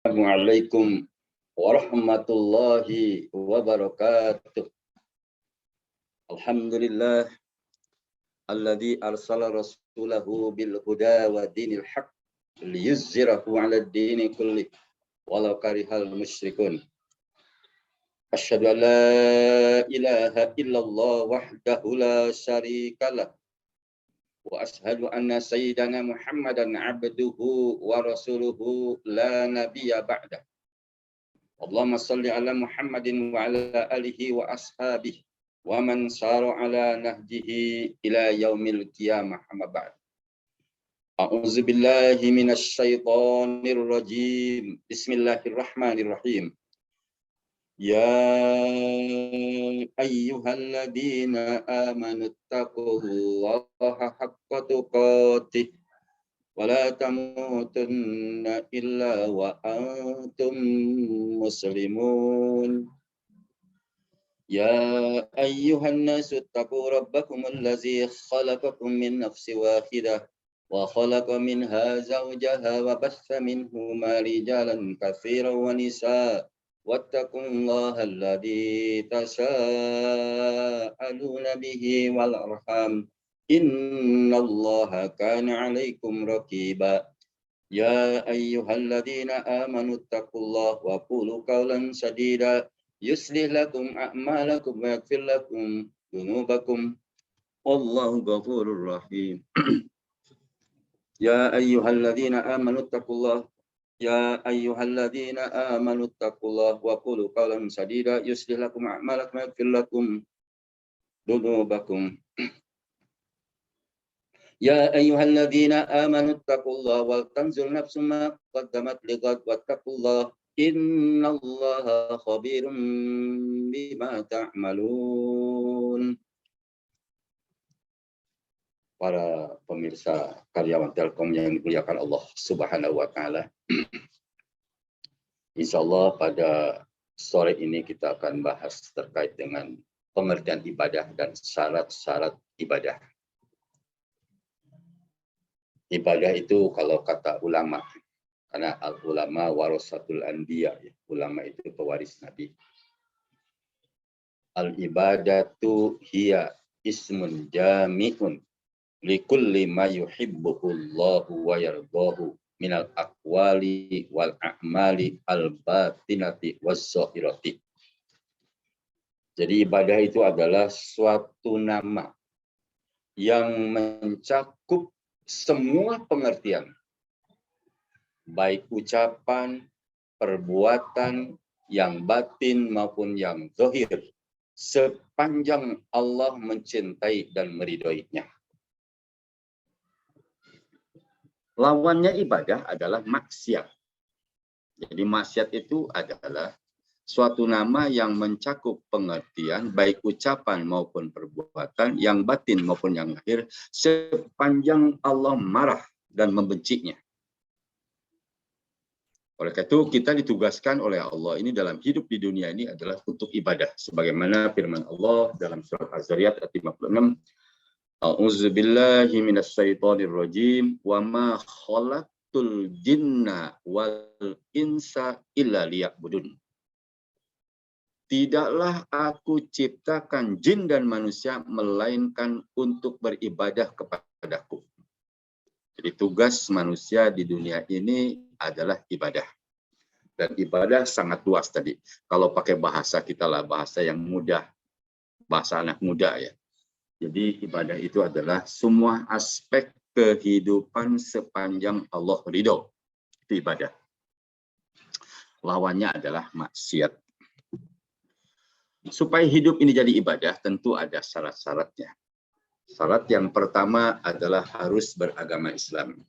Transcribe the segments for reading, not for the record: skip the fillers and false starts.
Assalamualaikum warahmatullahi wabarakatuh. Alhamdulillah alladzi arsala rasulahu bil huda wa dinil haq liyuzhirahu 'ala ad-dini kulli walau karihal musyrikun. Asyhadu an la ilaha illallah wahdahu la syarikalah wa asyhadu anna sayyidana Muhammadan 'abduhu wa rasuluhu la nabiyya ba'da. Allahumma salli ala Muhammadin wa ala alihi wa ashabihi wa man sara ala nahjihi ila yaumil qiyamah amma ba'd. A'udzu billahi minasy syaithanir rajim. Bismillahirrahmanirrahim. Ya ayyuhalladzina amanu taqullaha haqqa tuqatih wala tamutunna illa wa antum muslimun. Ya ayyuhan nasu taqu rabbakum allazi khalaqakum min nafsin wahidah wa khalaqa minha zawjaha wa bassa minhuma rijalan katsiran wa nisaa wattaqullaha allazi tasaaluna bihi wal arham innallaha kana 'alaikum raqiba. Ya ayyuhalladzina amanu taqullaha wa qulu qawlan sadida yuslih lakum a'malakum wa yaghfir lakum dzunubakum wallahu ghafurur rahim. Ya ayyuhalladzina amanu taqullaha wa qulu qawlan sadida yuslih lakum a'malakum wa yaghfir lakum dzunubakum. Ya ayyuhalladzina amanu taqullaha wal tanzur nafsum ma qaddamat lighad wattaqullaha innallaha khabirum bima ta'malun. Para pemirsa karyawan Telkom yang dimuliakan Allah Subhanahu wa taala. Insyaallah pada sore ini kita akan bahas terkait dengan pengertian ibadah dan syarat-syarat ibadah. Ibadah itu kalau kata ulama, karena al-ulama warasatul anbiya, ulama itu pewaris Nabi. Al-ibadatu hiya ismun jami'un likulli ma yuhibbuhullahu wa yardahu minal aqwali wal a'mali al-batinati was-zahirati. Jadi ibadah itu adalah suatu nama yang mencakup semua pengertian, baik ucapan, perbuatan, yang batin maupun yang zahir, sepanjang Allah mencintai dan meridhoinya. Lawannya ibadah adalah maksiat. Jadi maksiat itu adalah suatu nama yang mencakup pengertian, baik ucapan maupun perbuatan, yang batin maupun yang lahir, sepanjang Allah marah dan membencinya. Oleh karena itu kita ditugaskan oleh Allah ini dalam hidup di dunia ini adalah untuk ibadah. Sebagaimana firman Allah dalam surat Az-Zariyat ayat 56. A'udzubillahi minasyaitonir rajim wa ma khalaqtul jinna wal insa illa liya'budun. Tidaklah aku ciptakan jin dan manusia melainkan untuk beribadah kepadaku. Jadi tugas manusia di dunia ini adalah ibadah. Dan ibadah sangat luas tadi. Kalau pakai bahasa kita lah, bahasa yang mudah. Bahasa anak muda ya. Jadi ibadah itu adalah semua aspek kehidupan sepanjang Allah ridho. Itu ibadah. Lawannya adalah maksiat. Supaya hidup ini jadi ibadah, tentu ada syarat-syaratnya. Syarat yang pertama adalah harus beragama Islam.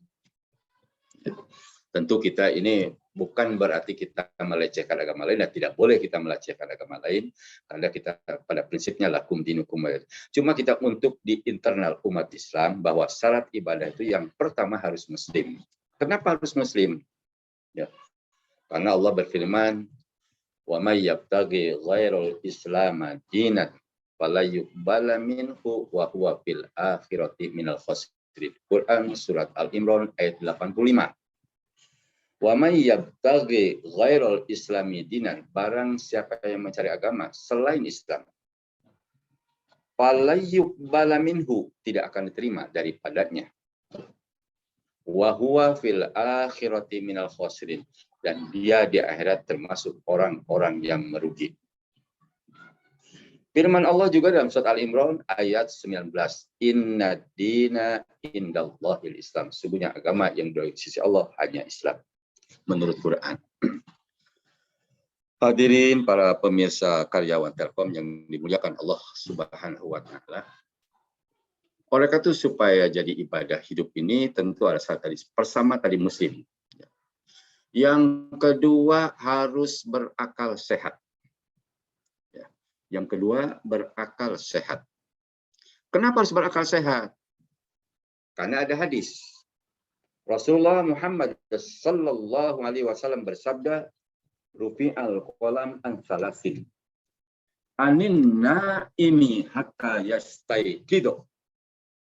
Tentu kita ini bukan berarti kita melecehkan agama lain, dan tidak boleh kita melecehkan agama lain, karena kita pada prinsipnya lakum dinukum waliyadin. Cuma kita untuk di internal umat Islam, bahwa syarat ibadah itu yang pertama harus muslim. Kenapa harus muslim? Ya. Karena Allah berfirman, wa may yabtaghi ghairal islam dinan fala yuqbala minhu wa huwa fil akhirati minal khasirin. Quran surat Al-Imran ayat 85. Wa may yabtaghi ghairal islami dinan, barang siapa yang mencari agama selain Islam, falayyuqbala minhu, tidak akan diterima daripadanya. Wa huwa fil akhirati minal khasirin, dan dia di akhirat termasuk orang-orang yang merugi. Firman Allah juga dalam surat Al-Imran ayat 19. Inna dina indallahil Islam. Sesungguhnya agama yang dari sisi Allah hanya Islam. Menurut Quran. Hadirin para pemirsa karyawan Telkom yang dimuliakan Allah Subhanahu wa Ta'ala. Oleh karena itu supaya jadi ibadah hidup ini tentu ada syarat tadi. Pertama tadi muslim. Yang kedua harus berakal sehat. Yang kedua, berakal sehat. Kenapa harus berakal sehat? Karena ada hadis. Rasulullah Muhammad sallallahu alaihi wasallam bersabda, "Rufi'al qalam an salasin. Anin naimi hatta yastayqidu,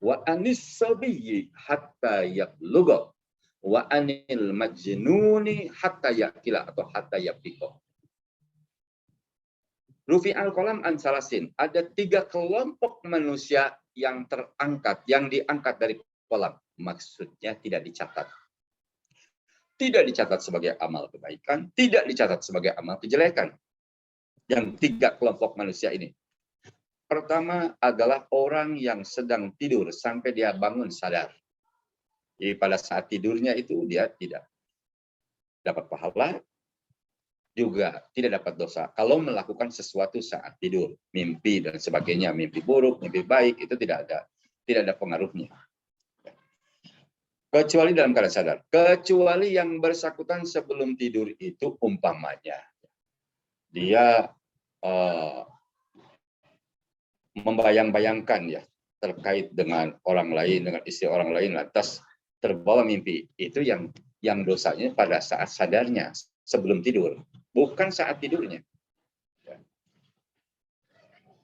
wa anis sabiyyi hatta yablugha, wa anil majnuni hatta yakila atau hatta yafiqo." Rufi al-qalam an salasin. Ada 3 kelompok manusia yang terangkat, yang diangkat dari kolam. Maksudnya tidak dicatat. Tidak dicatat sebagai amal kebaikan, tidak dicatat sebagai amal kejelekan. Yang 3 kelompok manusia ini. Pertama adalah orang yang sedang tidur sampai dia bangun sadar. Jadi pada saat tidurnya itu dia tidak dapat pahala, juga tidak dapat dosa kalau melakukan sesuatu saat tidur, mimpi dan sebagainya, mimpi buruk, mimpi baik, itu tidak ada pengaruhnya. Kecuali dalam keadaan sadar. Kecuali yang bersangkutan sebelum tidur itu umpamanya dia membayang-bayangkan ya terkait dengan orang lain, dengan istri orang lain, lantas terbawa mimpi, itu yang dosanya pada saat sadarnya sebelum tidur, bukan saat tidurnya.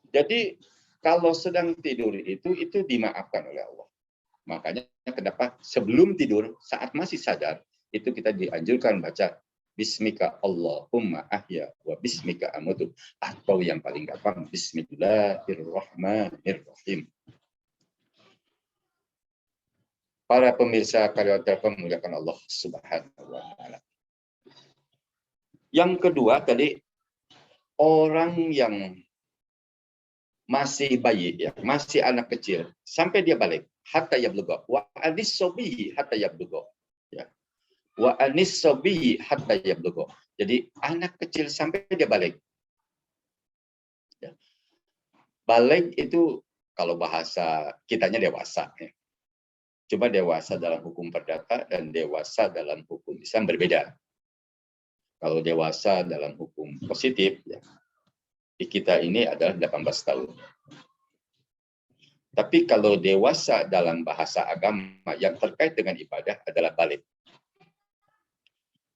Jadi kalau sedang tidur itu dimaafkan oleh Allah. Makanya kenapa sebelum tidur, saat masih sadar, itu kita dianjurkan baca Bismika Allahumma ahya wa bismika amutu. Atau yang paling gampang, Bismillahirrahmanirrahim. Para pemirsa karya Telkom memuliakan Allah Subhanahu wa Ta'ala. Yang kedua tadi, orang yang masih bayi, ya, masih anak kecil, sampai dia balik, hatta yablugha, wa anis sobihi hatta yablugha, ya, wa anis sobihi hatta yablugha. Jadi anak kecil sampai dia balik. Ya. Balik itu kalau bahasa kitanya dewasa. Ya. Cuma dewasa dalam hukum perdata dan dewasa dalam hukum Islam berbeda. Kalau dewasa dalam hukum positif, ya, di kita ini adalah 18 tahun. Tapi kalau dewasa dalam bahasa agama yang terkait dengan ibadah adalah balik.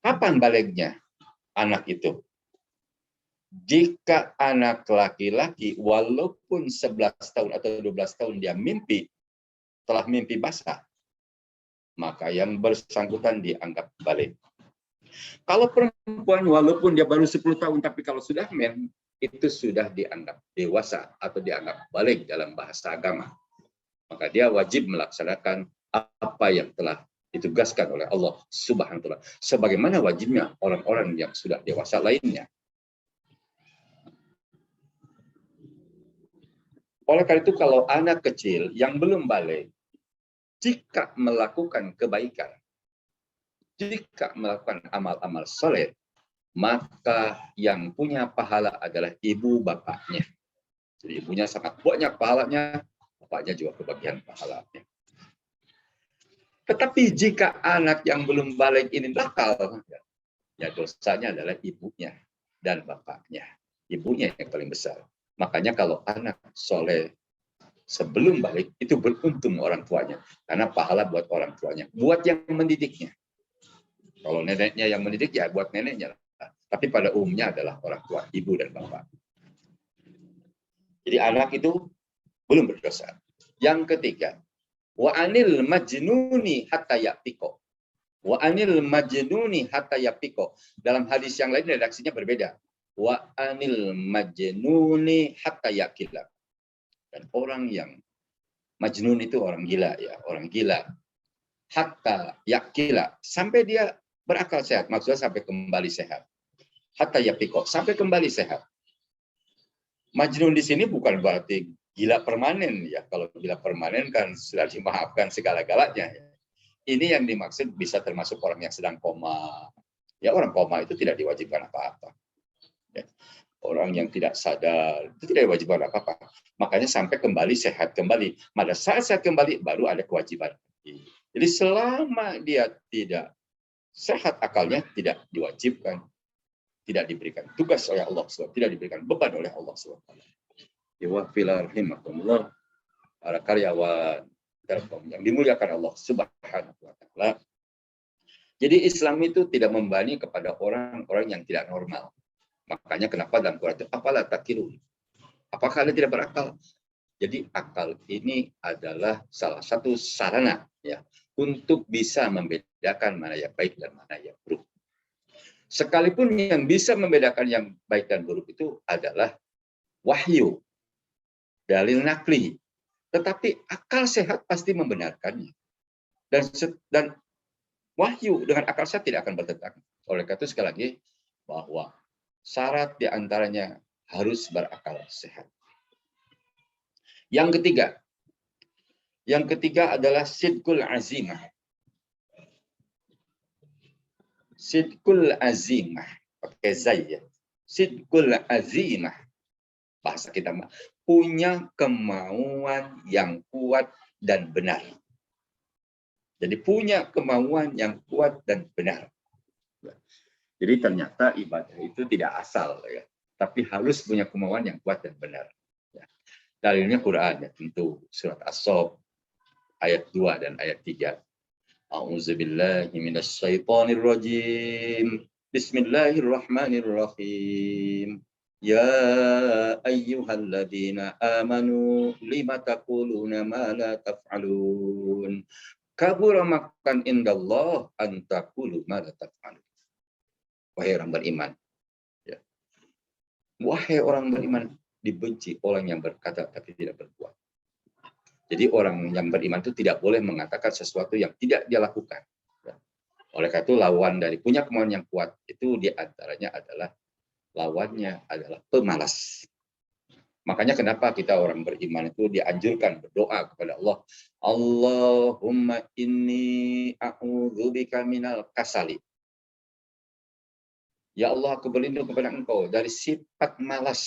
Kapan baliknya anak itu? Jika anak laki-laki walaupun 11 tahun atau 12 tahun dia telah mimpi basah, maka yang bersangkutan dianggap balik. Kalau perempuan walaupun dia baru 10 tahun, tapi kalau sudah itu sudah dianggap dewasa atau dianggap balik dalam bahasa agama. Maka dia wajib melaksanakan apa yang telah ditugaskan oleh Allah Subhanahu wa Ta'ala. Sebagaimana wajibnya orang-orang yang sudah dewasa lainnya. Oleh karena itu kalau anak kecil yang belum balik, jika melakukan kebaikan, jika melakukan amal-amal soleh, maka yang punya pahala adalah ibu bapaknya. Jadi ibunya sangat banyak pahalanya, bapaknya juga kebagian pahalanya. Tetapi jika anak yang belum balik ini nakal, ya dosanya adalah ibunya dan bapaknya. Ibunya yang paling besar. Makanya kalau anak soleh sebelum balik, itu beruntung orang tuanya. Karena pahala buat orang tuanya. Buat yang mendidiknya. Kalau neneknya yang mendidik, ya buat neneknya. Tapi pada umumnya adalah orang tua, ibu dan bapak. Jadi anak itu belum berdosa. Yang ketiga, wa anil majnuni hatta ya'tiqo. Wa anil majnuni hatta yapiko. Dalam hadis yang lain redaksinya berbeda. Wa anil majnuni hatta yakila. Dan orang yang majnun itu orang gila ya, orang gila. Hatta yakila, sampai dia berakal sehat, maksudnya sampai kembali sehat. Hatta yapiko, sampai kembali sehat. Majnun di sini bukan berarti gila permanen ya. Kalau gila permanen kan sudah dimaafkan segala-galanya ya. Ini yang dimaksud bisa termasuk orang yang sedang koma. Ya, orang koma itu tidak diwajibkan apa-apa. Ya. Orang yang tidak sadar itu tidak diwajibkan apa-apa. Makanya sampai kembali sehat kembali. Pada saat sehat kembali baru ada kewajiban. Jadi selama dia tidak sehat akalnya tidak diwajibkan, tidak diberikan tugas oleh Allah SWT, tidak diberikan beban oleh Allah SWT. Wa fil rahimakumullah, para karyawan Telkom yang dimuliakan Allah Subhanahu wa taala. Jadi Islam itu tidak membebani kepada orang-orang yang tidak normal. Makanya kenapa dalam Quran itu apalah takilun? Apakah kalian tidak berakal? Jadi akal ini adalah salah satu sarana ya untuk bisa membedakan mana yang baik dan mana yang buruk. Sekalipun yang bisa membedakan yang baik dan buruk itu adalah wahyu, dalil nakli. Tetapi akal sehat pasti membenarkannya. Dan wahyu dengan akal sehat tidak akan bertentangan. Oleh karena itu sekali lagi bahwa syarat diantaranya harus berakal sehat. Yang ketiga adalah sidqul azimah. Sidqul azimah, pakai zai ya. Sidqul azimah. Bahasa kita punya kemauan yang kuat dan benar. Jadi punya kemauan yang kuat dan benar. Jadi ternyata ibadah itu tidak asal ya, tapi harus punya kemauan yang kuat dan benar. Ya. Dalilnya Quran ya, tentu surat As-Saff ayat 2 dan ayat 3. A'udzubillahi minasyaitonir rajim. Bismillahirrahmanirrahim. Ya ayyuhalladzina amanu lima taquluna ma la taf'alun. Kabura maqtan indallah an taqulu ma la taf'alun. Wahai orang beriman. Ya. Wahai orang beriman, dibenci orang yang berkata tapi tidak berbuat. Jadi orang yang beriman itu tidak boleh mengatakan sesuatu yang tidak dia lakukan. Ya. Oleh karena itu lawan dari punya kemauan yang kuat itu diantaranya adalah lawannya adalah pemalas. Makanya kenapa kita orang beriman itu dianjurkan berdoa kepada Allah. Allahumma inni a'udzubika minal kasali. Ya Allah, aku berlindung kepada Engkau dari sifat malas.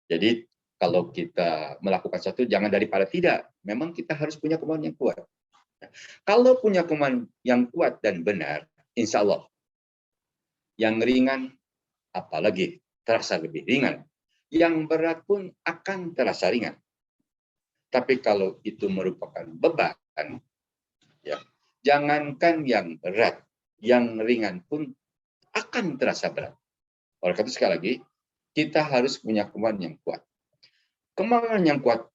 Jadi kalau kita melakukan sesuatu jangan daripada tidak. Memang kita harus punya kemauan yang kuat. Kalau punya kemauan yang kuat dan benar, insya Allah yang ringan apalagi terasa lebih ringan. Yang berat pun akan terasa ringan. Tapi kalau itu merupakan beban, ya, jangankan yang berat, yang ringan pun akan terasa berat. Oleh karena itu sekali lagi, kita harus punya kemauan yang kuat. Kemauan yang kuat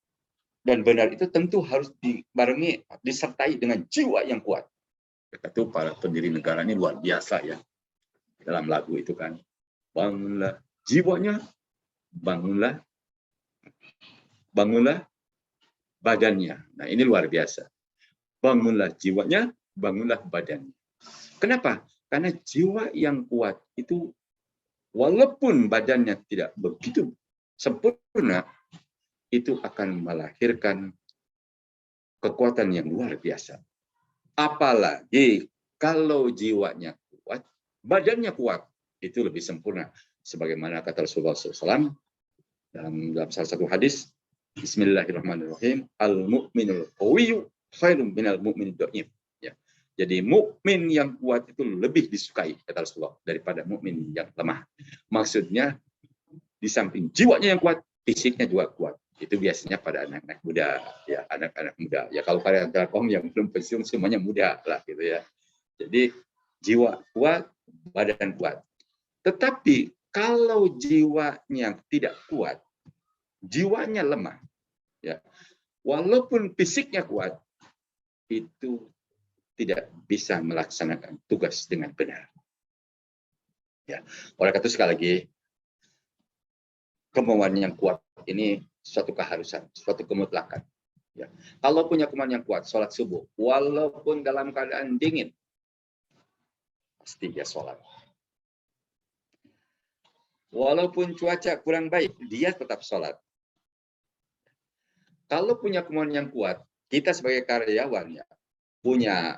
dan benar itu tentu harus dibarengi, disertai dengan jiwa yang kuat. Itu para pendiri negara ini luar biasa ya. Dalam lagu itu kan, bangunlah jiwanya, bangunlah badannya. Nah ini luar biasa. Bangunlah jiwanya, bangunlah badannya. Kenapa? Karena jiwa yang kuat itu walaupun badannya tidak begitu sempurna, itu akan melahirkan kekuatan yang luar biasa. Apalagi kalau jiwanya kuat, badannya kuat, itu lebih sempurna. Sebagaimana kata Rasulullah SAW dalam salah satu hadis, Bismillahirrahmanirrahim, al-mu'minul qawiyyu khairun minal mu'minid dha'if. Ya. Jadi mukmin yang kuat itu lebih disukai kata Rasulullah daripada mukmin yang lemah. Maksudnya di samping jiwanya yang kuat, fisiknya juga kuat. Itu biasanya pada anak-anak muda, ya anak-anak muda. Ya kalau karyawan Telkom yang belum pensiun semuanya muda lah gitu ya. Jadi jiwa kuat, badan kuat. Tetapi kalau jiwanya tidak kuat, jiwanya lemah, ya walaupun fisiknya kuat, itu tidak bisa melaksanakan tugas dengan benar. Ya, oleh karena itu sekali lagi, kemauan yang kuat ini suatu keharusan, suatu kemutlakan. Ya. Kalau punya kemauan yang kuat, sholat subuh, walaupun dalam keadaan dingin, pasti dia sholat. Walaupun cuaca kurang baik, dia tetap sholat. Kalau punya kemauan yang kuat, kita sebagai karyawan ya punya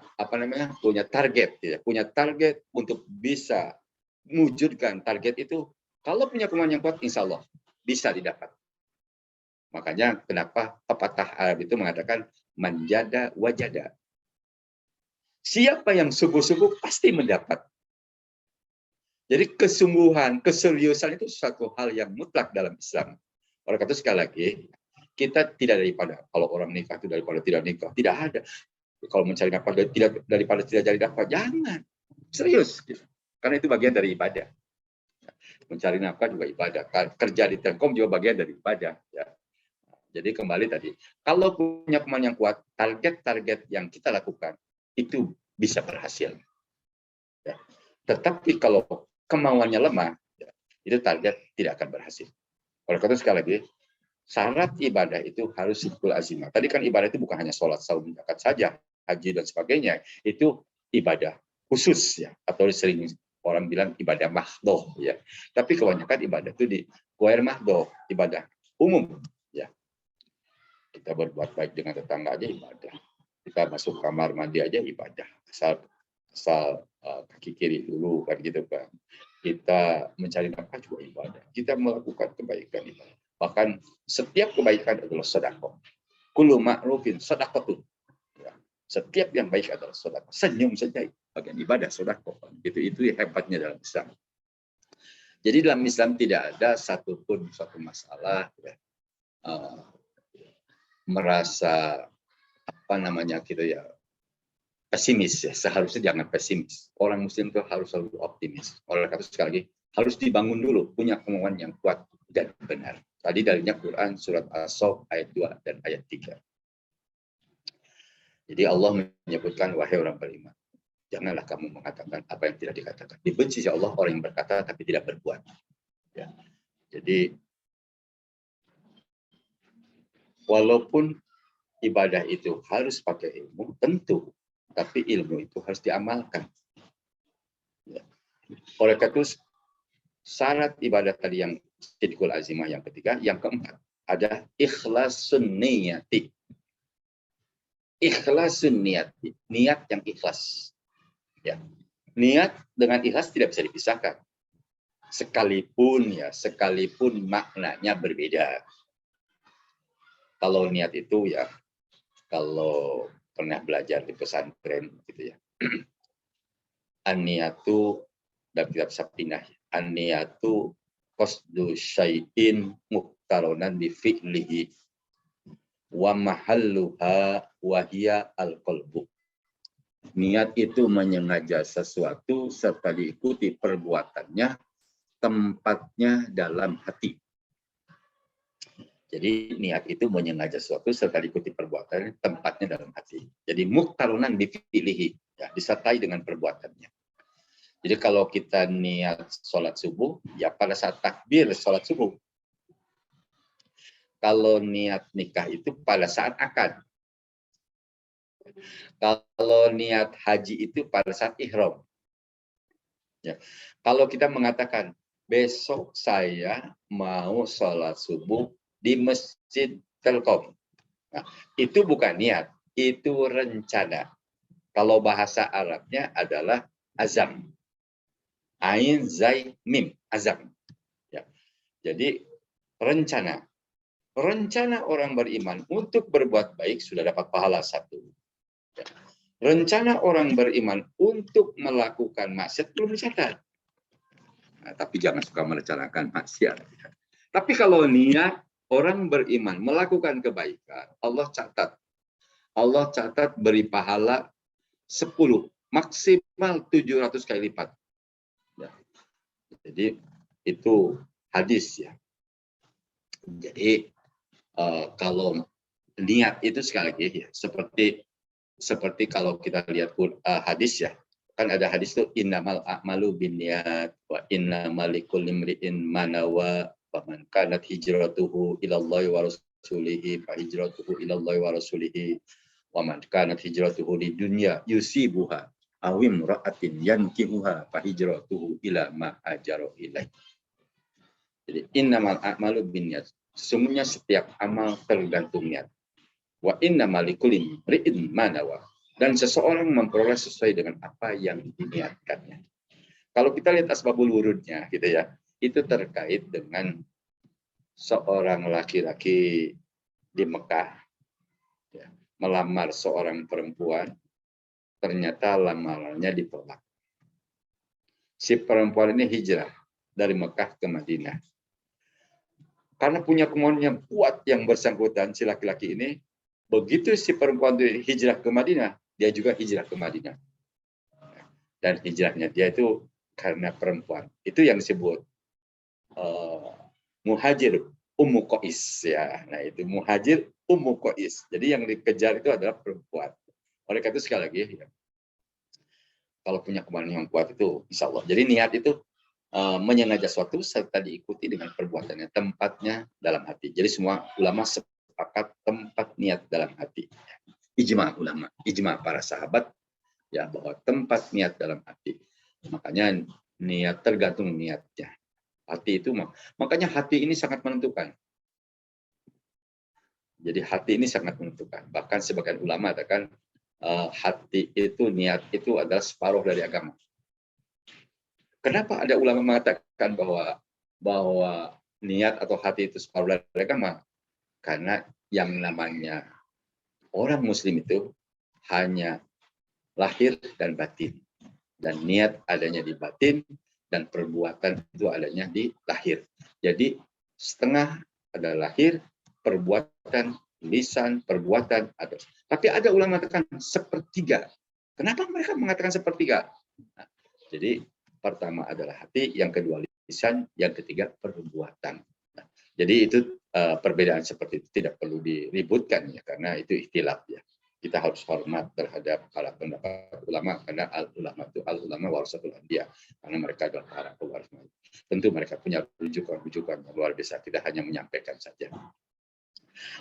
punya target ya, punya target untuk bisa mewujudkan target itu. Kalau punya kemauan yang kuat, insya Allah bisa didapat. Makanya kenapa pepatah Arab itu mengatakan manjada wajada. Siapa yang sungguh-sungguh pasti mendapat. Jadi kesungguhan, keseriusan itu suatu hal yang mutlak dalam Islam. Oleh karena itu sekali lagi, kita tidak daripada kalau orang nikah itu daripada tidak nikah, tidak ada. Kalau mencari nafkah daripada tidak cari nafkah, jangan. Serius. Karena itu bagian dari ibadah. Mencari nafkah juga ibadah. Kerja di Telkom juga bagian dari ibadah. Ya. Jadi kembali tadi, kalau punya kemauan yang kuat, target-target yang kita lakukan itu bisa berhasil. Ya. Tetapi kalau kemauannya lemah, ya, itu target tidak akan berhasil. Oleh karena itu sekali lagi, syarat ibadah itu harus sidqul azimah. Tadi kan ibadah itu bukan hanya sholat, saum, zakat saja, haji dan sebagainya. Itu ibadah khusus ya, atau sering orang bilang ibadah mahdoh ya. Tapi kebanyakan ibadah itu di ghair mahdoh, ibadah umum ya. Kita berbuat baik dengan tetangga aja ibadah. Kita masuk kamar mandi aja ibadah. Asal kaki kiri dulu kan gitu kan. Kita mencari nafkah juga ibadah. Kita melakukan kebaikan ibadah. Bahkan setiap kebaikan adalah sedekah. Kullu ma'rufin sedekah. Ya. Setiap yang baik adalah sedekah. Senyum saja bagian ibadah sedekah. Itu hebatnya dalam Islam. Jadi dalam Islam tidak ada satupun suatu masalah ya, merasa gitu ya pesimis ya. Seharusnya jangan pesimis. Orang Muslim itu harus selalu optimis. Oleh karena itu sekali lagi harus dibangun dulu punya kemauan yang kuat dan benar. Tadi dalilnya Quran surat As-Saff ayat 2 dan ayat 3. Jadi Allah menyebutkan wahai orang beriman, janganlah kamu mengatakan apa yang tidak dikatakan. Dibenci Allah orang yang berkata tapi tidak berbuat. Ya. Jadi walaupun ibadah itu harus pakai ilmu, tentu, tapi ilmu itu harus diamalkan. Ya. Oleh karena itu, syarat ibadah tadi yang sidqul azimah yang ketiga, yang keempat ada ikhlasun niyati. Ikhlasun niyati, niat yang ikhlas. Ya. Niat dengan ikhlas tidak bisa dipisahkan. Sekalipun maknanya berbeda. Kalau niat itu ya, kalau pernah belajar di pesantren gitu ya. An-niyatu dalam kitab Sapinah. An-niyatu qasdu syai'in muqtaronan bi fi'lihi wa mahalluha wa hiya al-qalbu. Niat itu menyengaja sesuatu serta diikuti perbuatannya, tempatnya dalam hati. Jadi niat itu menyengaja sesuatu serta diikuti perbuatannya, tempatnya dalam hati. Jadi muqtaronan bi fi'lihi, ya, disertai dengan perbuatannya. Jadi kalau kita niat sholat subuh, ya pada saat takbir sholat subuh. Kalau niat nikah itu pada saat akad. Kalau niat haji itu pada saat ihram. Ya. Kalau kita mengatakan, besok saya mau sholat subuh di Masjid Telkom. Nah, itu bukan niat, itu rencana. Kalau bahasa Arabnya adalah azam. Ain, zai, mim, azam. Ya. Jadi rencana. Rencana orang beriman untuk berbuat baik sudah dapat pahala satu. Ya. Rencana orang beriman untuk melakukan maksiat belum dicatat. Nah, tapi jangan suka merencanakan maksiat. Tapi kalau niat orang beriman melakukan kebaikan, Allah catat beri pahala 10, maksimal 700 kali lipat. Ya. Jadi itu hadis ya. Jadi kalau niat itu sekali lagi ya, seperti seperti kalau kita lihat hadis ya, kan ada hadis itu innamal a'malu binniyat wa innamal likulli imri'in ma nawa wa man kanat hijratuhu ilallahi wa rasulihi fa hijratuhu ilallahi wa rasulihi wa man kanat hijratuhu lidunya yusibuha aw imra'atin yankihuha fa hijratuhu ila ma hajara ilaih. Jadi innamal a'malu binniyat, sesungguhnya setiap amal tergantung niat. Wa innamal likulli imri'in ma nawa, dan seseorang memperoleh sesuai dengan apa yang diniatkannya. Kalau kita lihat asbabul wurudnya gitu ya, itu terkait dengan seorang laki-laki di Mekah ya, melamar seorang perempuan, ternyata lamarannya ditolak. Si perempuan ini hijrah dari Mekah ke Madinah. Karena punya kemauan yang kuat yang bersangkutan, si laki-laki ini, begitu si perempuan itu hijrah ke Madinah, dia juga hijrah ke Madinah. Dan hijrahnya dia itu karena perempuan. Itu yang disebut muhajir ummu qais ya. Nah, itu muhajir ummu qais. Jadi yang dikejar itu adalah perempuan. Oleh karena itu sekali lagi ya, kalau punya kemauan yang kuat itu insya Allah. Jadi niat itu menyengaja suatu serta diikuti dengan perbuatannya, tempatnya dalam hati. Jadi semua ulama sepakat tempat niat dalam hati. Ijma ulama, ijma para sahabat ya, bahwa tempat niat dalam hati. Makanya niat tergantung niatnya. Hati itu, makanya hati ini sangat menentukan. Jadi hati ini sangat menentukan. Bahkan sebagian ulama katakan hati itu, niat itu adalah separuh dari agama. Kenapa ada ulama mengatakan bahwa niat atau hati itu separuh dari agama? Karena yang namanya orang Muslim itu hanya lahir dan batin, dan niat adanya di batin, dan perbuatan itu adanya di lahir. Jadi setengah ada lahir, perbuatan, lisan, perbuatan ada. Tapi ada ulama mengatakan sepertiga. Kenapa mereka mengatakan sepertiga? Nah, jadi pertama adalah hati, yang kedua lisan, yang ketiga perbuatan. Nah, jadi itu perbedaan seperti itu tidak perlu diributkan ya, karena itu ikhtilaf ya. Kita harus hormat terhadap para pendapat ulama, karena al-ulama warasatul anbiya, karena mereka adalah para pewaris. Tentu mereka punya rujukan yang luar biasa, tidak hanya menyampaikan saja.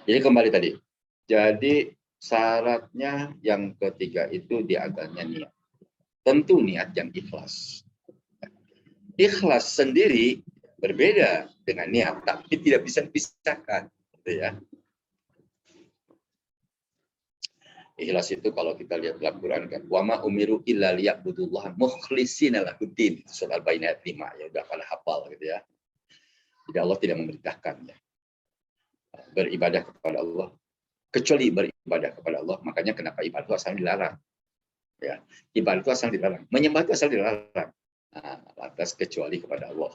Jadi kembali tadi, jadi syaratnya yang ketiga itu diantaranya niat. Tentu niat yang ikhlas. Ikhlas sendiri berbeda dengan niat, tapi tidak bisa dipisahkan, gitu ya. Ikhlas itu kalau kita lihat dalam Quran kan, wa ma umiru illa liya'budullaha mukhlishina lahuddin, surah Al-Baqarah ayat 5 ya, udah pada hafal gitu ya. Jadi Allah tidak memerintahkan ya, beribadah kepada Allah kecuali beribadah kepada Allah. Makanya kenapa ibadah itu asal dilarang ya, ibadah itu asal dilarang, menyembah itu asal dilarang. Nah, lantas kecuali kepada Allah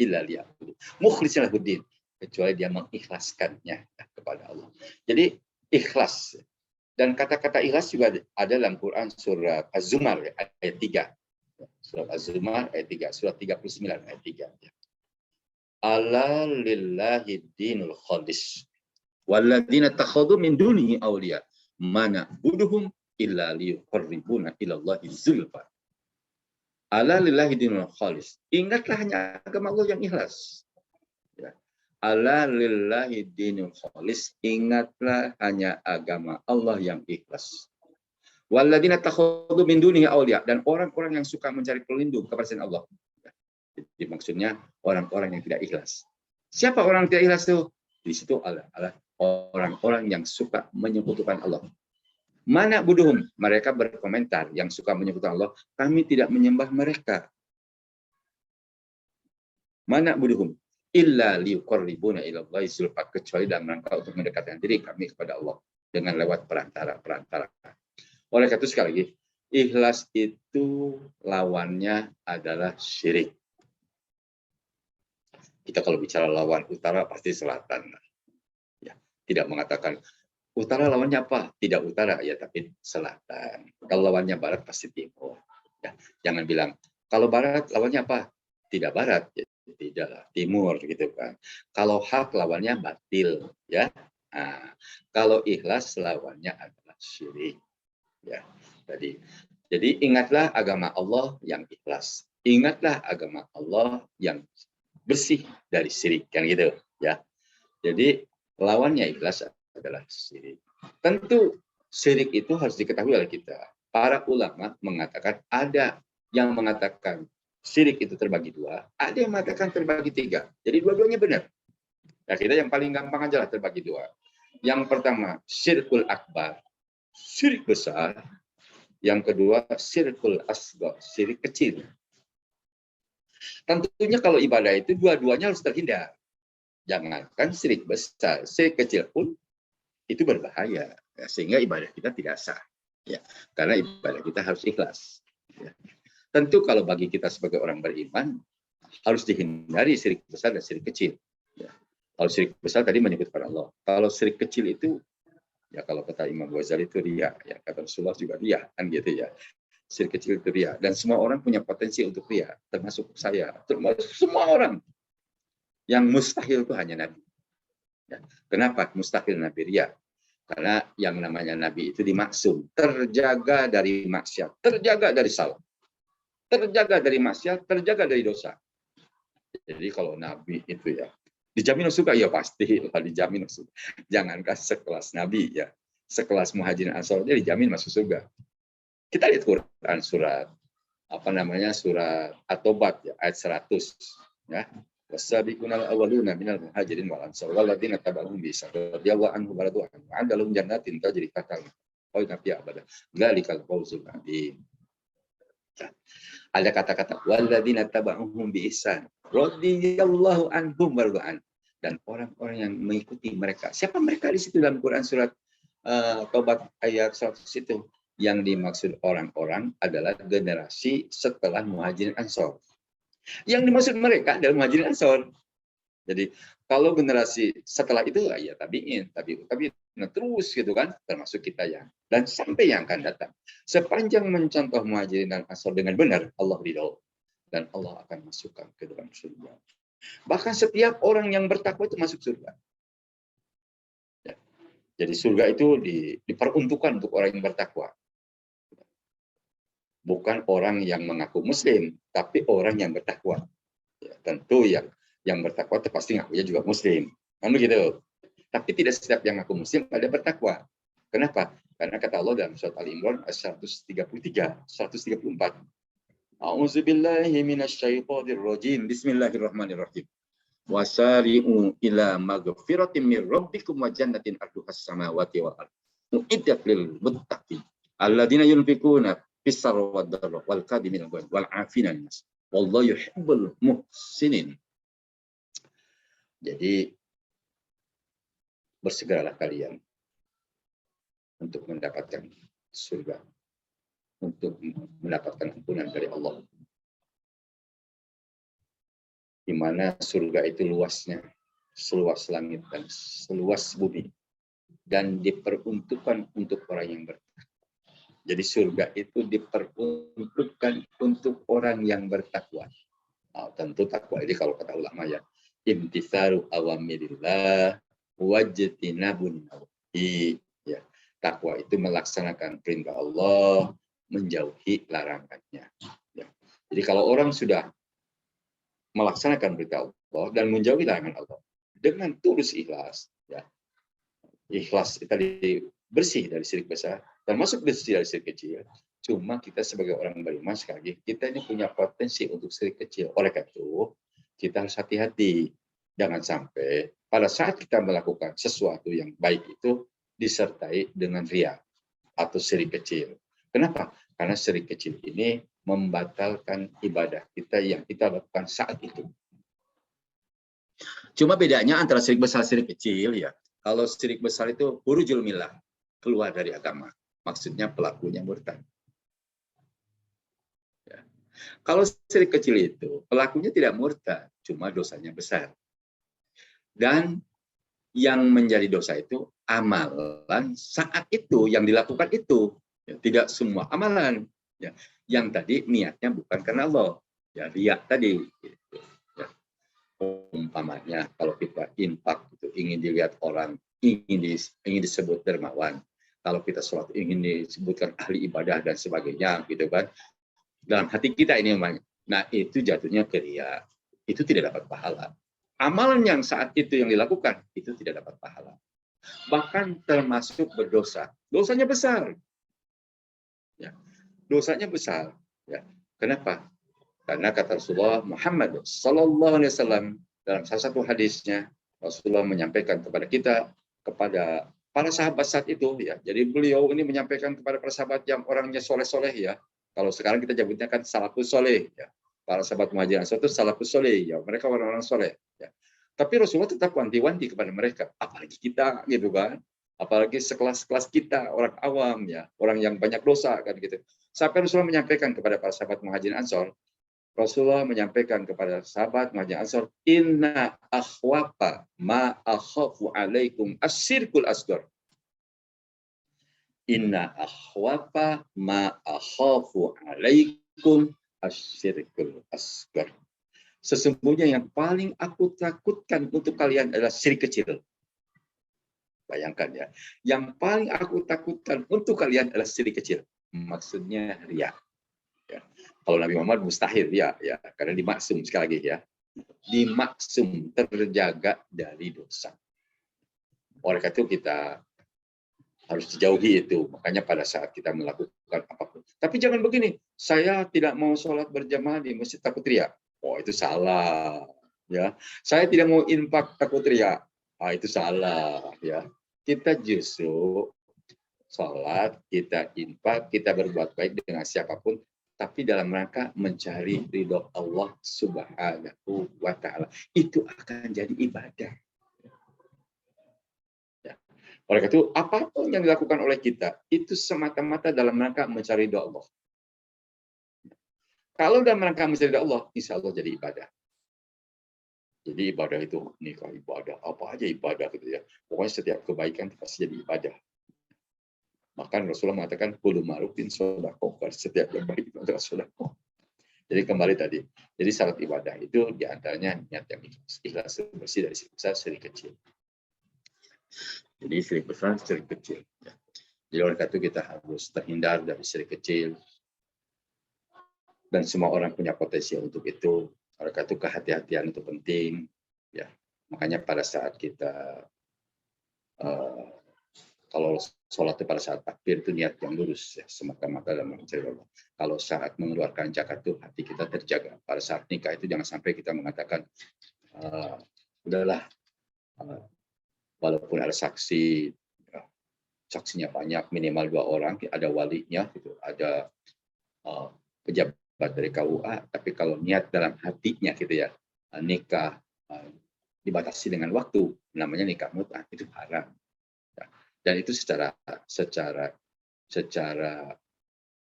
illa liya'budu mukhlishina lahuddin, kecuali dia mengikhlaskannya kepada Allah. Jadi ikhlas. Dan kata-kata ikhlas juga ada dalam Quran surat Az-Zumar ayat 3. Surat Az-Zumar ayat 3, surat 39 ayat 3. Ala lillahi dinul khalis walladzina takhadhu min dunihi awliya mana buduhum illa liyuqarribuna ilallahi zulfa. Ala lillahi dinul khalis. Ingatlah hanya agama Allah yang ikhlas. Ya. Ala lillahi dinul khalis, ingatlah hanya agama Allah yang ikhlas. Walladzina takhadhu min dunihi awliya, dan orang-orang yang suka mencari pelindung kepada selain Allah. Jadi maksudnya orang-orang yang tidak ikhlas. Siapa orang yang tidak ikhlas itu? Di situ adalah orang-orang yang suka menyekutukan Allah. Mana buduhum, mereka berkomentar yang suka menyekutukan Allah, kami tidak menyembah mereka. Mana buduhum? Illa liyuqarribuna ilallahi zulfa, kecuali dalam rangka untuk mendekatkan diri kami kepada Allah dengan lewat perantara. Oleh karena itu sekali lagi, ikhlas itu lawannya adalah syirik. Kita kalau bicara lawan utara pasti selatan. Ya, tidak mengatakan utara lawannya apa? Tidak utara ya, tapi selatan. Kalau lawannya barat pasti timur. Ya, jangan bilang kalau barat lawannya apa? Tidak barat. Ya. Tidak timur gitu kan. Kalau hak lawannya batil ya. Nah, kalau ikhlas lawannya adalah syirik. Ya, jadi ingatlah agama Allah yang ikhlas. Ingatlah agama Allah yang bersih dari syirik, kan gitu ya. Jadi lawannya ikhlas adalah syirik. Tentu syirik itu harus diketahui oleh kita. Para ulama mengatakan ada yang mengatakan syirik itu terbagi dua, ada yang mengatakan terbagi tiga. Jadi dua-duanya benar. Nah, kita yang paling gampang aja lah terbagi dua. Yang pertama, syirkul akbar, syirik besar. Yang kedua, syirkul asghar, syirik kecil. Tentunya kalau ibadah itu dua-duanya harus terhindar. Jangankan syirik besar, syirik kecil pun itu berbahaya, ya, sehingga ibadah kita tidak sah. Ya, karena ibadah kita harus ikhlas. Ya. Tentu kalau bagi kita sebagai orang beriman, harus dihindari syirik besar dan syirik kecil. Ya. Kalau syirik besar tadi menyebutkan Allah. Kalau syirik kecil itu, ya kalau kata Imam Ghazali itu riya, ya kata Rasulullah juga riya, kan gitu ya. Syirik kecil itu riya, dan semua orang punya potensi untuk riya, termasuk saya, termasuk semua orang. Yang mustahil itu hanya Nabi. Ya. Kenapa mustahil Nabi riya? Karena yang namanya Nabi itu dimaksum, terjaga dari maksiat, terjaga dari salah, terjaga dari maksiat, terjaga dari dosa. Jadi kalau Nabi itu ya dijamin surga, ya pasti lah dijamin surga. Jangankan sekelas Nabi ya, sekelas Muhajirin Ansor dia dijamin masuk surga. Kita lihat Quran surat surat At-Taubah ya, ayat 100 ya. Wasabiqunal awwaluna minal muhajirin wal ansar walladzina tabauhum bi ihsan radhiyallahu anhum wa radu anhu wa adalahum jannatin tajri tahtaha al-anhar abada. Dzalikal fawzul adzim. Ada kata-kata walladzina tabauhum bi ihsan radhiyallahu anhum wa radu anhu, dan orang-orang yang mengikuti mereka. Siapa mereka di situ dalam Quran surat Taubat ayat 100 itu? Yang dimaksud orang-orang adalah generasi setelah Muhajirin Ansor. Yang dimaksud mereka adalah Muhajirin Ansor. Jadi kalau generasi setelah itu ya tabiin, nah, terus gitu kan, termasuk kita ya, dan sampai yang akan datang. Sepanjang mencontoh Muhajirin dan Ansor dengan benar, Allah ridho dan Allah akan masukkan ke dalam surga. Bahkan setiap orang yang bertakwa itu masuk surga. Ya. Jadi surga itu diperuntukkan untuk orang yang bertakwa. Bukan orang yang mengaku muslim, tapi orang yang bertakwa. Ya, tentu yang bertakwa itu pasti ngakunya juga muslim, kan begitu. Tapi tidak setiap yang ngaku muslim ada bertakwa. Kenapa? Karena kata Allah dalam surat Al-Imran 133, 134. A'udzubillahi minasyaitonir rajim. Bismillahirrahmanirrahim. Wasari'u ila maghfiratin mir rabbikum wa jannatin arduhas samawati wal ardh. Uiddat lil muttaqin. Alladzina yunfikuna fis-sarra wad-dharra wal kadhimina wal 'afina an-nas. Wallahu yuhibbul muhsinin. Jadi bersegeralah kalian untuk mendapatkan surga, untuk mendapatkan ampunan dari Allah. Di mana surga itu luasnya seluas langit dan seluas bumi, dan diperuntukkan untuk orang yang bertakwa. Jadi surga itu diperuntukkan untuk orang yang bertakwa. Nah, tentu takwa ini kalau kata ulama ya, imtitsalu awamirillah wajtinabun nawahi. Ya, takwa itu melaksanakan perintah Allah, menjauhi larangannya. Ya. Jadi kalau orang sudah melaksanakan perintah Allah dan menjauhi larangan Allah dengan tulus ikhlas, ya, ikhlas tadi bersih dari syirik besar, termasuk bersih dari syirik kecil. Cuma kita sebagai orang beriman, sekali lagi, kita ini punya potensi untuk syirik kecil. Oleh karena itu, kita harus hati-hati. Jangan sampai pada saat kita melakukan sesuatu yang baik itu disertai dengan riya atau syirik kecil. Kenapa? Karena syirik kecil ini membatalkan ibadah kita yang kita lakukan saat itu. Cuma bedanya antara syirik besar dan syirik kecil ya. Kalau syirik besar itu hurujul millah, keluar dari agama. Maksudnya pelakunya murtad. Ya. Kalau syirik kecil itu pelakunya tidak murtad, cuma dosanya besar. Dan yang menjadi dosa itu amalan saat itu yang dilakukan itu. Ya, tidak semua amalan. Ya. Yang tadi niatnya bukan karena Allah. Ya, riya tadi. Gitu. Ya. Umpamanya kalau kita infak itu ingin dilihat orang, ingin disebut dermawan. Kalau kita sholat ingin disebutkan ahli ibadah dan sebagainya, gitu kan? Dalam hati kita ini memang. Nah, itu jatuhnya ke riya. Itu tidak dapat pahala. Amalan yang saat itu yang dilakukan, itu tidak dapat pahala. Bahkan termasuk berdosa. Dosanya besar. Ya. Dosanya besar. Ya. Kenapa? Karena kata Rasulullah Muhammad Sallallahu Alaihi Wasallam dalam salah satu hadisnya, Rasulullah menyampaikan kepada kita, kepada para sahabat saat itu, ya. Jadi beliau ini menyampaikan kepada para sahabat yang orangnya soleh-soleh, ya. Kalau sekarang kita sebutnya kan salafus soleh, ya. Para sahabat Muhajirin Ansor itu salafus soleh, ya. Mereka orang-orang soleh, ya. Tapi Rasulullah tetap wanti-wanti kepada mereka, apalagi kita, gitu kan. Apalagi sekelas-kelas kita, orang awam, ya, orang yang banyak dosa, kan gitu. Sampai Rasulullah menyampaikan kepada para sahabat Muhajirin Ansor, Rasulullah menyampaikan kepada sahabat Muhajirin Ansor, inna akhwafa ma akhafu alaikum asyirkul asghar. Inna akhwafa ma akhafu alaikum asyirkul asghar. Sesungguhnya yang paling aku takutkan untuk kalian adalah syirik kecil. Bayangkan, ya. Yang paling aku takutkan untuk kalian adalah syirik kecil. Maksudnya riya. Ya. Kalau Nabi Muhammad mustahil, ya, karena dimaksum, sekali lagi, ya, dimaksum, terjaga dari dosa. Oleh karena itu kita harus dijauhi itu. Makanya pada saat kita melakukan apapun. Tapi jangan begini, saya tidak mau sholat berjamaah di masjid takut riya. Oh, itu salah, ya. Saya tidak mau infak takut riya. Itu salah, ya. Kita justru sholat, kita infak, kita berbuat baik dengan siapapun, tapi dalam rangka mencari ridho Allah Subhanahu wa Ta'ala. Itu akan jadi ibadah. Ya. Oleh karena itu, apapun yang dilakukan oleh kita, itu semata-mata dalam rangka mencari ridho Allah. Kalau dalam rangka mencari ridho Allah, insya Allah jadi ibadah. Jadi ibadah itu nikah ibadah, apa aja ibadah, gitu, ya. Pokoknya setiap kebaikan pasti jadi ibadah. Bahkan Rasulullah mengatakan kullu ma'rufin shadaqah, setiap yang baik itu adalah sedekah. Jadi kembali tadi, jadi syarat ibadah itu diantaranya niat yang ikhlas, bersih dari syirik besar, syirik kecil. Jadi syirik besar, syirik kecil. Ya. Jadi oleh karena itu kita harus terhindar dari syirik kecil. Dan semua orang punya potensi untuk itu. Oleh karena itu kehati-hatian itu penting. Ya. Makanya pada saat kita kalau sholat itu pada saat takbir itu niat yang lurus, ya, semata-mata dalam mencari Allah. Kalau saat mengeluarkan zakat itu hati kita terjaga. Pada saat nikah itu jangan sampai kita mengatakan udahlah, walaupun ada saksi, ya, saksinya banyak, minimal 2 orang, ada walinya, gitu, ada pejabat dari KUA, tapi kalau niat dalam hatinya, gitu, ya, nikah dibatasi dengan waktu, namanya nikah mut'ah, itu haram. Dan itu secara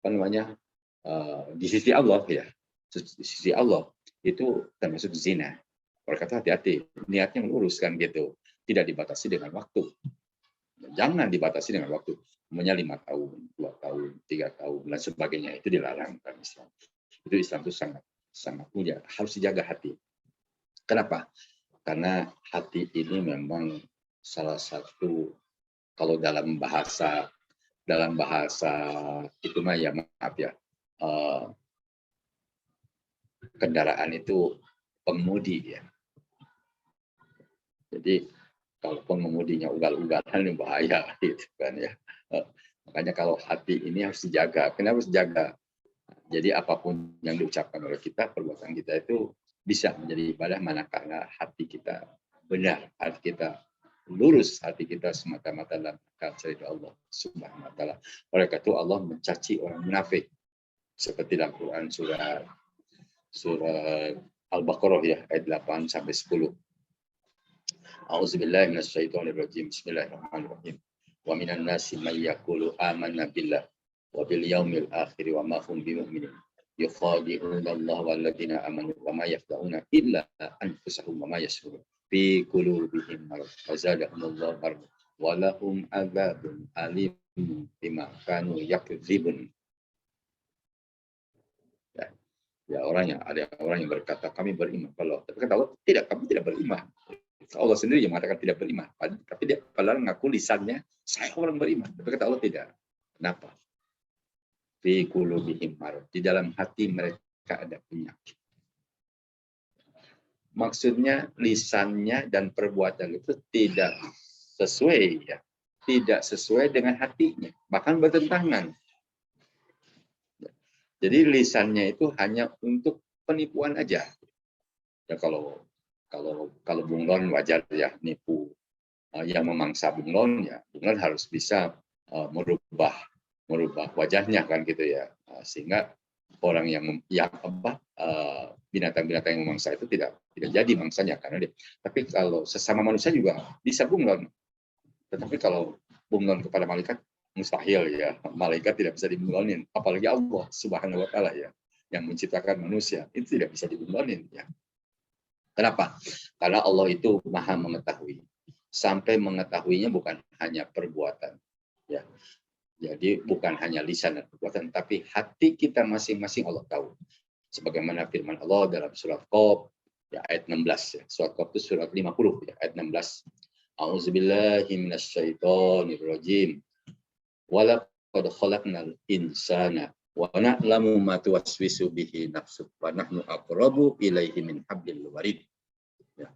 apa namanya, di sisi Allah, ya, di sisi Allah itu termasuk zina. Oleh kata hati-hati, niatnya lurus, kan gitu, tidak dibatasi dengan waktu. Jangan dibatasi dengan waktu, umumnya 5 tahun, 2 tahun, 3 tahun, dan sebagainya, itu dilarang dalam Islam. Itu Islam itu sangat mulia, harus dijaga hati. Kenapa? Karena hati ini memang salah satu, kalau dalam bahasa itu mah, ya maaf, ya, kendaraan itu pengemudi, ya. Jadi kalau pengemudinya ugal-ugalan ini bahaya, gitu kan, ya. Makanya kalau hati ini harus dijaga. Kenapa harus dijaga? Jadi apapun yang diucapkan oleh kita, perbuatan kita itu bisa menjadi ibadah manakala hati kita benar, hati kita lurus, hati kita semata-mata dalam cerita Allah Subhanahu wa Ta'ala. Oleh karena itu Allah mencaci orang munafik seperti dalam Quran surat Al-Baqarah, ya, ayat 8 sampai 10. A'udzubillahi minasyaitonirrajim. Bismillahirrahmanirrahim. Wa minan nasi may yaqulu amanna billah wa bil yaumil akhir wa ma hum bimu'minin. Yukhadi'una Allah wal ladzina amanu wa ma yakhda'una illa anfusahum wa ma yash'urun. Fi qulubihim marad wa zadahumullahu marad wa lahum adzabun alim bima kanu yakdzibun. Ya, ada orang yang berkata kami beriman kalau, tapi kata Allah tidak, kami tidak beriman. Allah sendiri yang mengatakan tidak beriman. Tapi dia padahal ngaku lisannya, saya orang beriman. Tapi kata Allah tidak. Kenapa? Fi qulubihim marad. Di dalam hati mereka ada penyakit. Maksudnya lisannya dan perbuatan itu tidak sesuai, ya, tidak sesuai dengan hatinya, bahkan bertentangan. Jadi lisannya itu hanya untuk penipuan aja. Ya kalau bunglon wajar ya nipu yang memangsa bunglon, ya bunglon harus bisa merubah wajahnya kan gitu ya, sehingga orang yang binatang-binatang yang memangsa itu tidak jadi mangsanya karena dia. Tapi kalau sesama manusia juga bisa bunglon. Tetapi kalau bunglon kepada malaikat mustahil ya, malaikat tidak bisa dibunglonin, apalagi Allah Subhanahu wa taala ya yang menciptakan manusia, itu tidak bisa dibunglonin ya. Kenapa? Karena Allah itu Maha mengetahui. Sampai mengetahuinya bukan hanya perbuatan ya. Jadi bukan hanya lisan dan perbuatan, tapi hati kita masing-masing Allah tahu. Sebagaimana firman Allah dalam surat Qaf ya, ayat 16 ya. Surat Qaf itu surat 50 ya, ayat 16. A'udzubillahi minasyaitonirrajim. Walaqad khalaqnal insana wa na'lamu ma tuwaswisu bihi nafsuhu wa nahnu aqrabu ilaihi min hablil warid. Ya.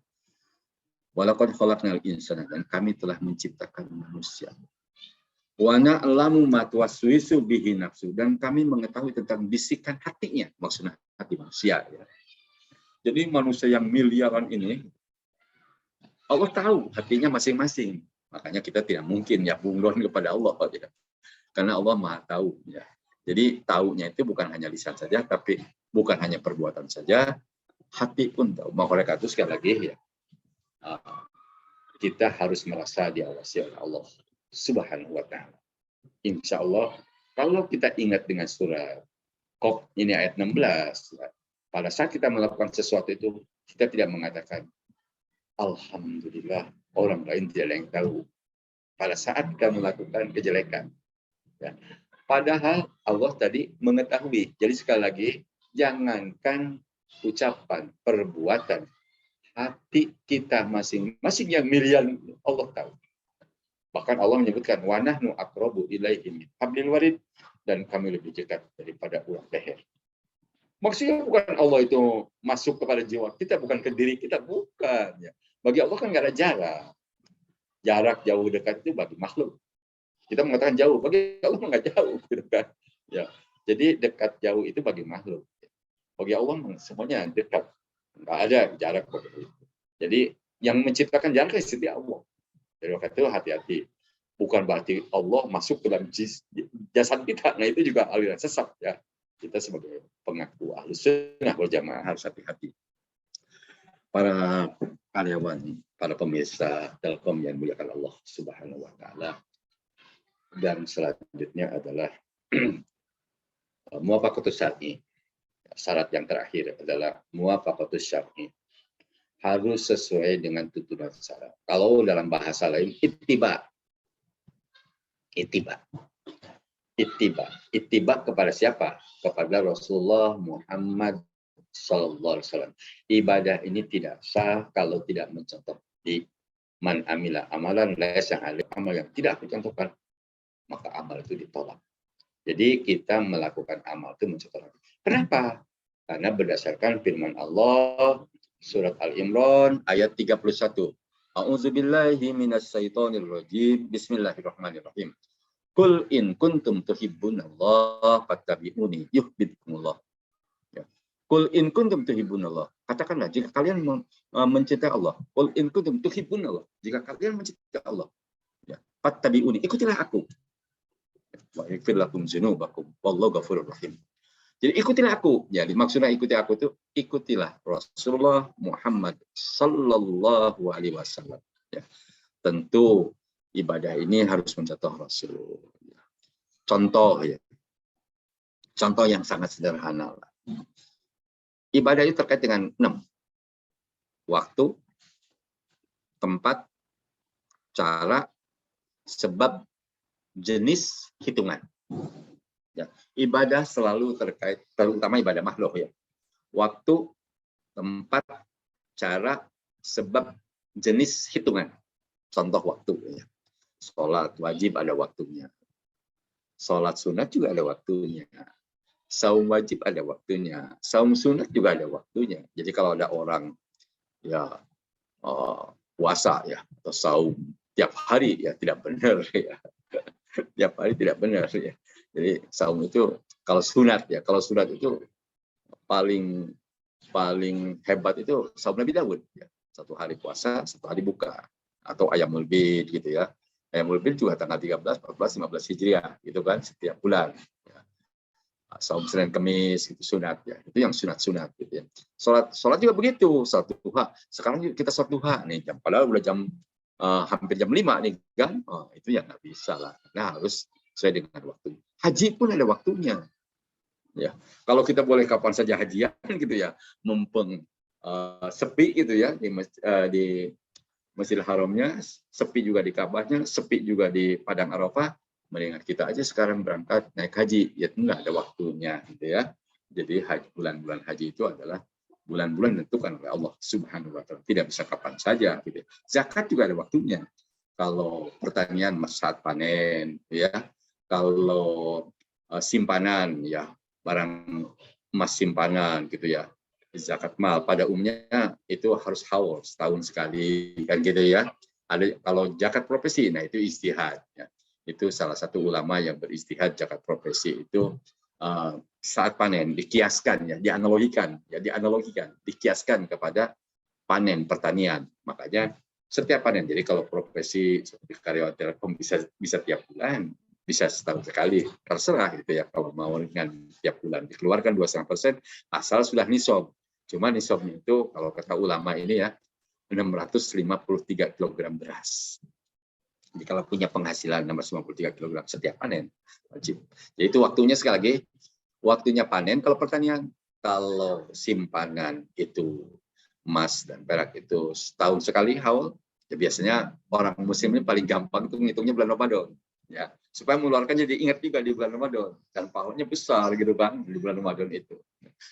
Walaqad khalaqnal insana, dan kami telah menciptakan manusia. Wa na'lamu ma tuwaswisu bihi nafsuhu, dan kami mengetahui tentang bisikan hatinya, maksudnya hati manusia ya. Jadi manusia yang miliaran ini Allah tahu hatinya masing-masing. Makanya kita tidak mungkin ya bunglon kepada Allah ya. Karena Allah Maha tahu ya. Jadi taunya itu bukan hanya lisan saja, tapi bukan hanya perbuatan saja, hati pun tahu. Maka itu sekali lagi ya, kita harus merasa diawasi oleh Allah Subhanahu wa taala. Insya Allah kalau kita ingat dengan surah Qaf ini ayat 16, pada saat kita melakukan sesuatu itu kita tidak mengatakan alhamdulillah orang lain tidak ada yang tahu. Pada saat kita melakukan kejelekan, ya. Padahal Allah tadi mengetahui. Jadi sekali lagi, jangankan ucapan, perbuatan, hati kita masing-masing yang miliaran Allah tahu. Bahkan Allah menyebutkan wa nahnu aqrabu ilaihi min hablil warid, dan kami lebih dekat daripada urat leher. Maksudnya bukan Allah itu masuk kepada jiwa kita, bukan ke diri kita, bukan ya. Bagi Allah kan nggak ada jarak. Jarak jauh dekat itu bagi makhluk. Kita mengatakan jauh, bagi Allah nggak jauh, gitu kan? Ya, jadi dekat jauh itu bagi makhluk. Bagi Allah semuanya dekat, nggak ada jarak begitu. Jadi yang menciptakan jarak itu Allah. Jadi waktu itu hati-hati. Bukan berarti Allah masuk ke dalam jasad kita. Nah itu juga aliran sesat ya. Kita sebagai pengaku Ahlus Sunnah wal Jamaah harus hati-hati. Para karyawan, para pemirsa Telkom yang muliakan Allah Subhanahu wa taala. Dan selanjutnya adalah muwafaqatus syar'i. Syarat yang terakhir adalah muwafaqatus syar'i. Harus sesuai dengan tuntunan syara. Kalau dalam bahasa lain ittiba. Ittiba kepada siapa? Kepada Rasulullah Muhammad sallallahu alaihi wasallam. Ibadah ini tidak sah kalau tidak mencontoh di man amila amalan laisa alaihi amal, yang tidak dicontohkan maka amal itu ditolak. Jadi kita melakukan amal itu mencontoh. Kenapa? Karena berdasarkan firman Allah surat Al-Imran ayat 31. A'udzubillahi minasyaitonir rajim. Bismillahirrahmanirrahim. Qul in kuntum tuhibbunallaha fattabi'uni yuhibbukumullah. Ya. Qul in kuntum tuhibbunallah. Katakanlah jika kalian mencintai Allah. Qul in kuntum tuhibbunallah. Jika kalian mencintai Allah. Ya. Fattabi'uni. Ikutilah aku. Wa yaghfir lakum dzunubakum wallahu ghafurur rahim. Jadi ikutilah aku. Jadi maksudnya ikuti aku itu ikutilah Rasulullah Muhammad sallallahu alaihi wasallam. Ya. Tentu ibadah ini harus mencontoh Rasul. Contoh ya. Contoh yang sangat sederhana. Ibadah itu terkait dengan 6. Waktu, tempat, cara, sebab, jenis, hitungan. Ya, ibadah selalu terkait, terutama ibadah makhluk ya. Waktu, tempat, cara, sebab, jenis hitungan. Contoh waktu. Ya. Sholat wajib ada waktunya. Sholat sunat juga ada waktunya. Saum wajib ada waktunya. Saum sunat juga ada waktunya. Jadi kalau ada orang ya puasa ya atau saum tiap hari ya tidak benar ya. Tiap hari tidak benar ya. Jadi saum itu kalau sunat ya, kalau sunat itu paling hebat itu saum Nabi Daud ya. 1 hari puasa, 1 hari buka, atau ayamul bid gitu ya. Ayamul bid juga tanggal 13, 14, 15 Hijriah gitu kan setiap bulan. Ya. Saum Senin Kamis itu sunat ya. Itu yang sunat-sunat gitu ya. Salat juga begitu, salat duha. Sekarang kita salat duha nih padahal udah jam hampir jam 5 nih kan. Oh, itu ya nggak bisa lah. Nah, harus sesuai dengan waktu. Haji pun ada waktunya. Ya, kalau kita boleh kapan saja hajian gitu ya, mumpung sepi gitu ya di Masjidil Haramnya, sepi juga di Ka'bahnya, sepi juga di Padang Arafah, mendingan kita aja sekarang berangkat naik haji, ya nggak ada waktunya gitu ya. Jadi bulan-bulan haji itu adalah bulan-bulan ditentukan oleh Allah Subhanahu wa Ta'ala, tidak bisa kapan saja gitu. Zakat juga ada waktunya. Kalau pertanian saat panen ya, kalau simpanan ya barang emas simpanan gitu ya, zakat mal pada umumnya itu harus haul setahun sekali kan gitu ya. Ada kalau zakat profesi, nah itu ijtihad ya. Itu salah satu ulama yang beristihad zakat profesi itu saat panen dikiaskan ya, dianalogikan, dikiaskan kepada panen pertanian. Makanya setiap panen. Jadi kalau profesi seperti karyawan Telkom bisa tiap bulan, bisa setahun sekali, terserah gitu ya. Kalau mau dengan tiap bulan dikeluarkan 2,5% asal sudah nisab. Cuma nisabnya itu kalau kata ulama ini ya 653 kg beras. Jadi kalau punya penghasilan 653 kg setiap panen wajib. Jadi itu waktunya sekali lagi, waktunya panen kalau pertanian. Kalau simpanan itu emas dan perak itu setahun sekali haul. Ya biasanya orang muslim ini paling gampang itu ngitungnya bulan Ramadan. Ya, supaya mengeluarkan jadi ingat juga di bulan Ramadan dan pahalanya besar gitu kan di bulan Ramadan itu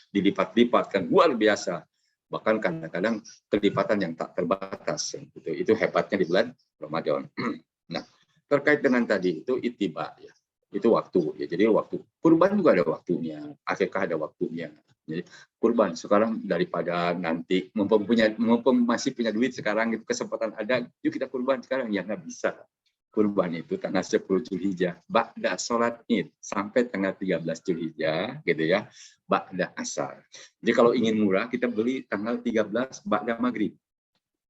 dilipat-lipat kan luar biasa, bahkan kadang-kadang kelipatan yang tak terbatas itu hebatnya di bulan Ramadan. Nah, terkait dengan tadi itu ittiba ya, itu waktu ya, jadi waktu kurban juga ada waktunya, akikah ada waktunya. Jadi kurban sekarang daripada nanti mumpung masih punya duit sekarang itu kesempatan ada, yuk kita kurban sekarang ya nggak bisa. Kurban itu tanggal 10 Zulhijjah, ba'da sholat Id sampai tanggal 13 Zulhijjah gitu ya, ba'da asar. Jadi kalau ingin murah kita beli tanggal 13 ba'da maghrib.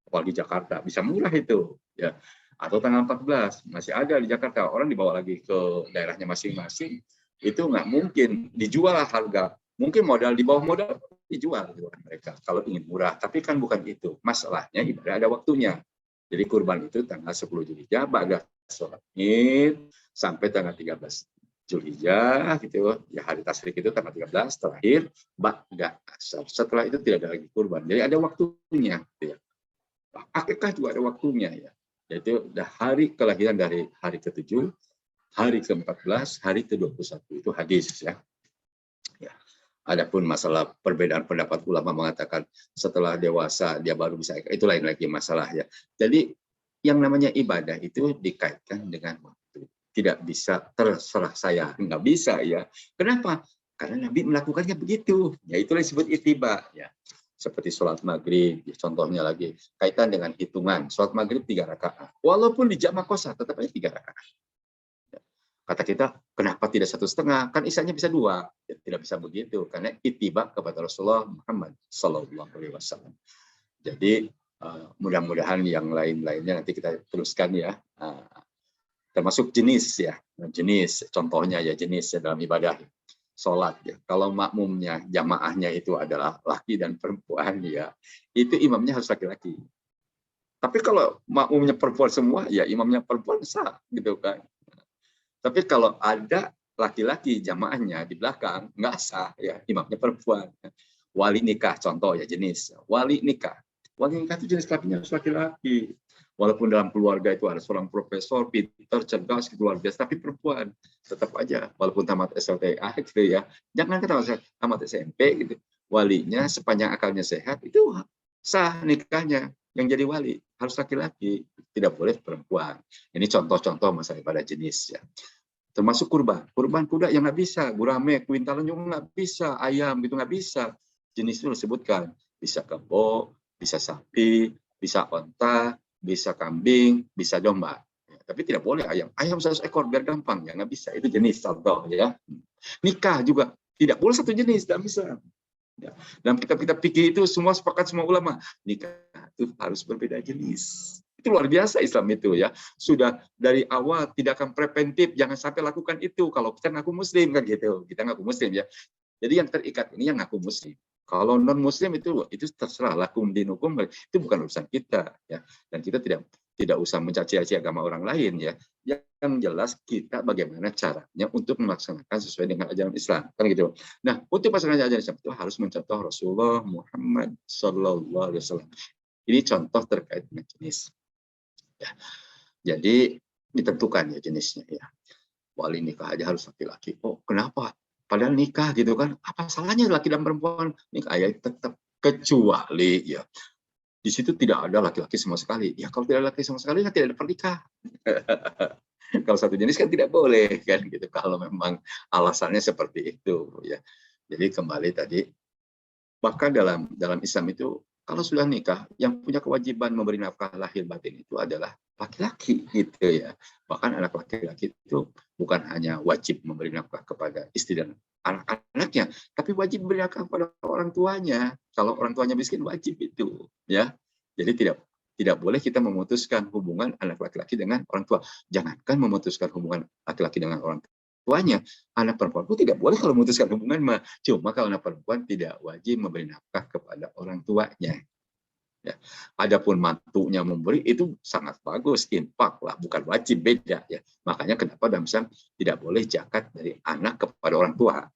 Kalau di Jakarta bisa murah itu ya. Atau tanggal 14 masih ada di Jakarta, orang dibawa lagi ke daerahnya masing-masing, itu nggak mungkin dijual harga, mungkin modal di bawah modal dijual gitu mereka kalau ingin murah, tapi kan bukan itu masalahnya, ibadah ada waktunya. Jadi kurban itu tanggal 10 Zulhijjah, ba'da sholat Id sampai tanggal 13 Zulhijjah gitu ya, hari tasyrik itu tanggal 13 terakhir ba'da asar. Setelah itu tidak ada lagi kurban. Jadi ada waktunya gitu ya. Akikah juga ada waktunya ya. Yaitu hari kelahiran dari hari ke-7, hari ke-14, hari ke-21 itu hadis ya. Ya. Adapun masalah perbedaan pendapat ulama mengatakan setelah dewasa dia baru bisa, itu lain lagi masalah ya. Jadi yang namanya ibadah itu dikaitkan dengan waktu. Tidak bisa terserah saya, nggak bisa ya. Kenapa? Karena Nabi melakukannya begitu. Ya itulah disebut ittiba ya. Seperti sholat maghrib, ya, contohnya lagi kaitan dengan hitungan. Sholat maghrib 3 rakaat. Walaupun di jamaah qasar tetap aja 3 rakaat. Kata kita, kenapa tidak 1,5? Kan isanya bisa 2. Ya, tidak bisa begitu, karena ittiba kepada Rasulullah Muhammad SAW. Jadi mudah-mudahan yang lain-lainnya nanti kita teruskan ya. Termasuk jenis ya, jenis contohnya ya jenis ya dalam ibadah sholat ya. Kalau makmumnya jamaahnya itu adalah laki dan perempuan ya, itu imamnya harus laki-laki. Tapi kalau makmumnya perempuan semua ya imamnya perempuan sah gitu kan. Tapi kalau ada laki-laki jamaahnya di belakang, nggak sah ya, imamnya perempuan. Wali nikah, contoh ya jenis. Wali nikah. Wali nikah itu jenis kelaminnya harus laki-laki. Walaupun dalam keluarga itu ada seorang profesor, pintar, cerdas, luar biasa, tapi perempuan. Tetap aja, walaupun tamat SLTA gitu ya. Jangan tamat SMP gitu. Walinya sepanjang akalnya sehat, itu sah nikahnya. yang jadi wali, harus laki-laki, tidak boleh perempuan. Ini contoh-contoh masalah ibadah jenis ya. Termasuk kurban kuda yang nggak bisa, gurame, kuintalan juga nggak bisa, ayam gitu nggak bisa. Jenis itu disebutkan, bisa kebo, bisa sapi, bisa onta, bisa kambing, bisa domba. Ya, tapi tidak boleh ayam 100 ekor biar gampang ya, nggak bisa. Itu jenis contoh ya. Nikah juga tidak boleh satu jenis, tidak bisa. Ya. Dalam kitab-kitab fikih itu semua sepakat semua ulama, nikah itu harus berbeda jenis. Itu luar biasa Islam itu ya. Sudah dari awal tidak akan preventif, jangan sampai lakukan itu kalau kita ngaku muslim kan gitu. Kita ngaku muslim ya. Jadi yang terikat ini yang ngaku muslim. Kalau non muslim itu terserah, lakum dinukum, itu bukan urusan kita ya. Dan kita tidak usah mencaci-caci agama orang lain ya. Yang jelas kita bagaimana caranya untuk melaksanakan sesuai dengan ajaran Islam kan gitu. Nah, untuk melaksanakan ajaran Islam itu harus mencontoh Rasulullah Muhammad SAW. Ini contoh terkait dengan jenis. Ya. Jadi ditentukan ya jenisnya ya. Wali nikah aja harus laki-laki. Oh, kenapa? Padahal nikah gitu kan. Apa salahnya laki dan perempuan nikah? Ya tetap, kecuali ya di situ tidak ada laki-laki sama sekali. Ya kalau tidak ada laki sama sekali kan tidak ada pernikahan. Kalau satu jenis kan tidak boleh kan gitu. Kalau memang alasannya seperti itu ya. Jadi kembali tadi, bahkan dalam Islam itu kalau sudah nikah, yang punya kewajiban memberi nafkah lahir batin itu adalah laki-laki gitu ya. Bahkan anak laki-laki itu bukan hanya wajib memberi nafkah kepada istri dan anak-anaknya, tapi wajib memberi nafkah kepada orang tuanya. Kalau orang tuanya miskin wajib itu ya. Jadi tidak boleh kita memutuskan hubungan anak laki-laki dengan orang tua. Jangankan memutuskan hubungan laki-laki dengan orang tuanya, anak perempuan pun tidak boleh kalau memutuskan hubungan. Cuma kalau anak perempuan tidak wajib memberi nafkah kepada orang tuanya. Ya. Adapun mantunya memberi itu sangat bagus, infak lah, bukan wajib, beda ya. Makanya kenapa dalam Islam tidak boleh zakat dari anak kepada orang tua.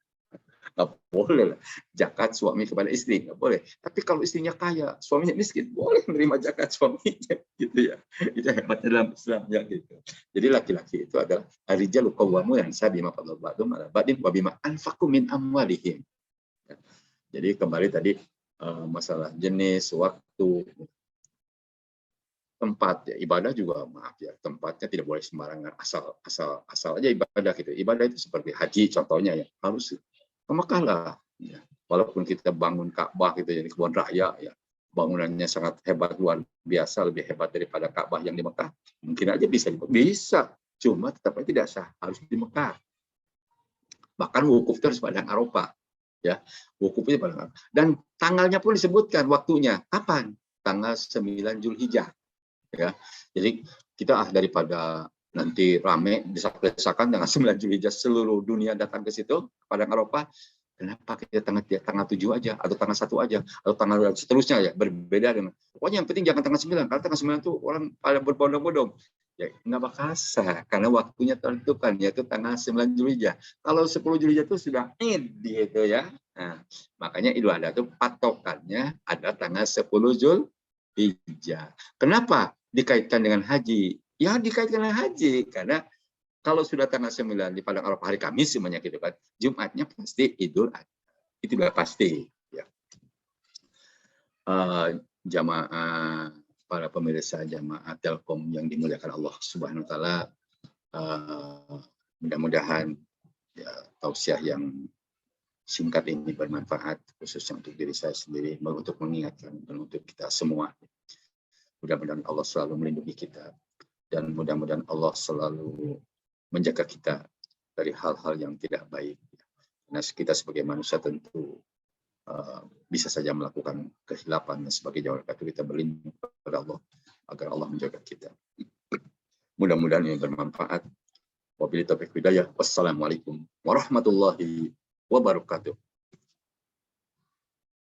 Nggak boleh lah. Zakat suami kepada istri, nggak boleh. Tapi kalau istrinya kaya, suaminya miskin, boleh menerima zakat suaminya, gitu ya. Itu hebatnya dalam Islam ya gitu. Jadi laki-laki itu adalah ar-rijalu qawwamun 'ala bima fadala ba'dhum 'ala ba'din wa bima anfaqu min amwalihim. Jadi kembali tadi masalah jenis, waktu, tempat ya, ibadah juga maaf ya, tempatnya tidak boleh sembarangan, asal aja ibadah gitu. Ibadah itu seperti haji contohnya ya, harus ke Mekah lah ya. Walaupun kita bangun Ka'bah gitu ya di kebun raya ya, bangunannya sangat hebat, luar biasa, lebih hebat daripada Ka'bah yang di Mekah, mungkin aja bisa, cuma tetap tidak sah, harus di Mekah. Bahkan wukuf itu harus padang Arafah ya, wukufnya padang Arafah. Dan tanggalnya pun disebutkan waktunya kapan, tanggal 9 Zulhijjah ya. Jadi kita daripada nanti rame desak-desakan dengan 9 Zulhijjah seluruh dunia datang ke situ padang Arafah, kenapa kita tanggal 7 aja atau tanggal 1 aja atau tanggal seterusnya ya, berbeda dengan, pokoknya yang penting jangan tanggal 9, karena tanggal 9 itu orang pada berbondong-bondong ya, nggak bakal sah karena waktunya tentukan yaitu tanggal 9 Zulhijjah. Kalau 10 Zulhijjah itu sudah Id gitu ya. Nah, makanya Idul Adha itu patokannya ada tanggal 10 Zulhijjah. Kenapa dikaitkan dengan haji? Ya dikaitkan dengan haji karena kalau sudah tanggal 9 di padang Arafah hari Kamis semuanya gitu kan, Jumatnya pasti Idul Adha. Itu udah pasti ya. Jamaah para pemirsa jamaah Telkom yang dimuliakan Allah Subhanahu wa taala, mudah-mudahan ya tausiah yang singkat ini bermanfaat khususnya untuk diri saya sendiri, untuk mengingatkan dan untuk kita semua. Mudah-mudahan Allah selalu melindungi kita dan mudah-mudahan Allah selalu menjaga kita dari hal-hal yang tidak baik. Karena kita sebagai manusia tentu bisa saja melakukan kehilapan dan sebagai jawaban itu kita berlindung kepada Allah agar Allah menjaga kita. Mudah-mudahan ini bermanfaat. Wabillahi taufiq hidayah. Wassalamualaikum warahmatullahi wabarakatuh.